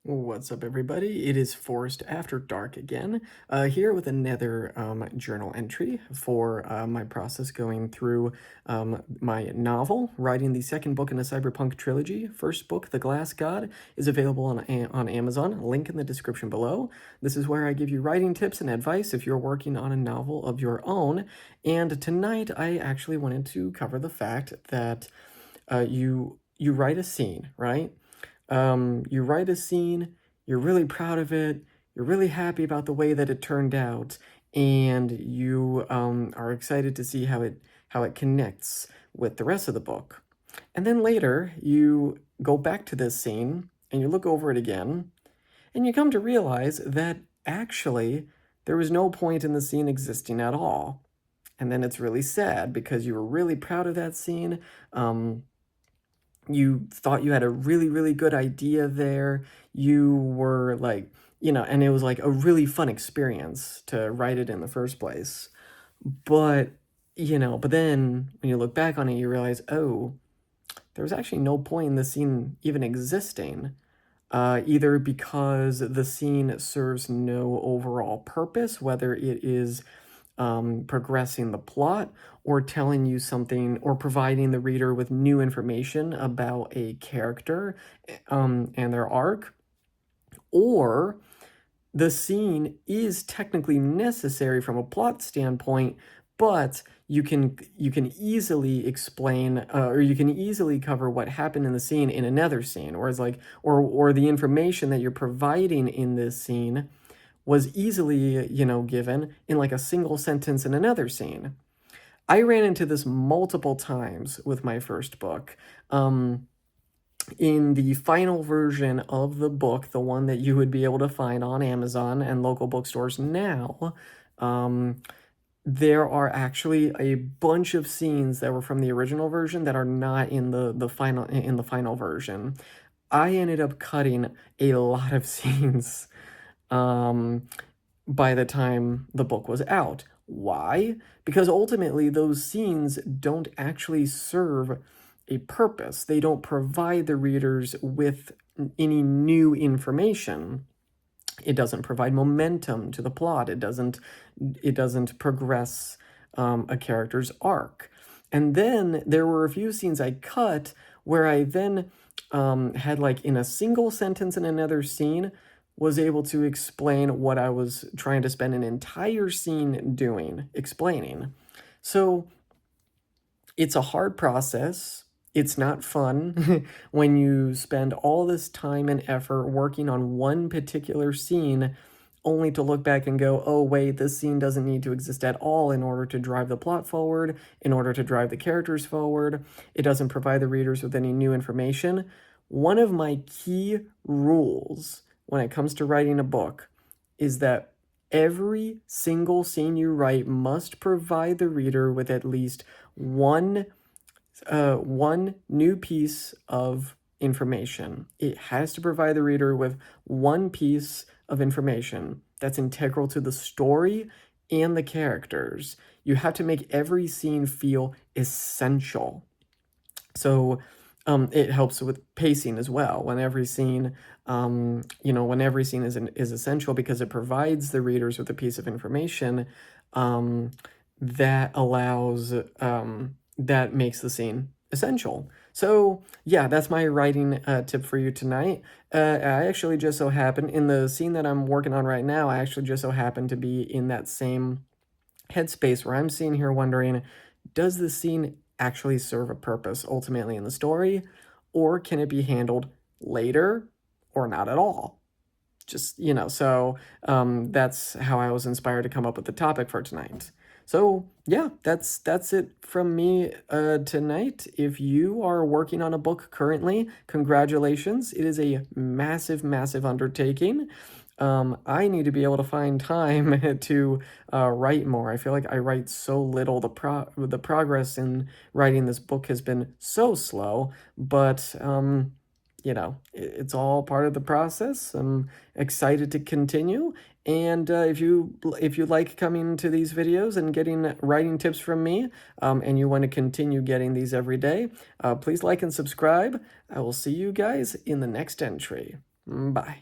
What's up, everybody? It is Forest After Dark again, here with another journal entry for my process going through my novel, writing the second book in the Cyberpunk trilogy. First book, The Glass God, is available on Amazon, link in the description below. This is where I give you writing tips and advice if you're working on a novel of your own. And tonight, I actually wanted to cover the fact that you write a scene, right? You write a scene, you're really proud of it, you're really happy about the way that it turned out, and you are excited to see how it connects with the rest of the book. And then later, you go back to this scene and you look over it again, and you come to realize that actually there was no point in the scene existing at all. And then it's really sad because you were really proud of that scene. You thought you had a really, really good idea there. You were like, and it was like a really fun experience to write it in the first place. But, but then when you look back on it, you realize, oh, there was actually no point in the scene even existing. Either because the scene serves no overall purpose, whether it is progressing the plot or telling you something or providing the reader with new information about a character and their arc, or the scene is technically necessary from a plot standpoint, but you can easily explain or you can easily cover what happened in the scene in another scene, whereas like or the information that you're providing in this scene was easily, given in like a single sentence in another scene. I ran into this multiple times with my first book. In the final version of the book, the one that you would be able to find on Amazon and local bookstores now, there are actually a bunch of scenes that were from the original version that are not in the final version. I ended up cutting a lot of scenes by the time the book was out. Why? Because ultimately those scenes don't actually serve a purpose. They don't provide the readers with any new information. It doesn't provide momentum to the plot. It doesn't progress a character's arc. And then there were a few scenes I cut where I then had like in a single sentence in another scene was able to explain what I was trying to spend an entire scene doing, explaining. So it's a hard process. It's not fun when you spend all this time and effort working on one particular scene only to look back and go, oh, wait, this scene doesn't need to exist at all in order to drive the plot forward, in order to drive the characters forward. It doesn't provide the readers with any new information. One of my key rules when it comes to writing a book is that every single scene you write must provide the reader with at least one new piece of information. It has to provide the reader with one piece of information that's integral to the story and the characters. You have to make every scene feel essential. So it helps with pacing as well. When every scene, when every scene is essential because it provides the readers with a piece of information that allows that makes the scene essential. So yeah, that's my writing tip for you tonight. I actually just so happen in the scene that I'm working on right now. I actually just so happen to be in that same headspace where I'm sitting here wondering, does the scene actually serve a purpose ultimately in the story, or can it be handled later or not at all? Just, so that's how I was inspired to come up with the topic for tonight. So yeah, that's it from me tonight. If you are working on a book currently, congratulations. It is a massive, massive undertaking. I need to be able to find time to write more. I feel like I write so little. The progress in writing this book has been so slow, but it's all part of the process. I'm excited to continue. And if you like coming to these videos and getting writing tips from me, and you want to continue getting these every day, please like and subscribe. I will see you guys in the next entry. Bye.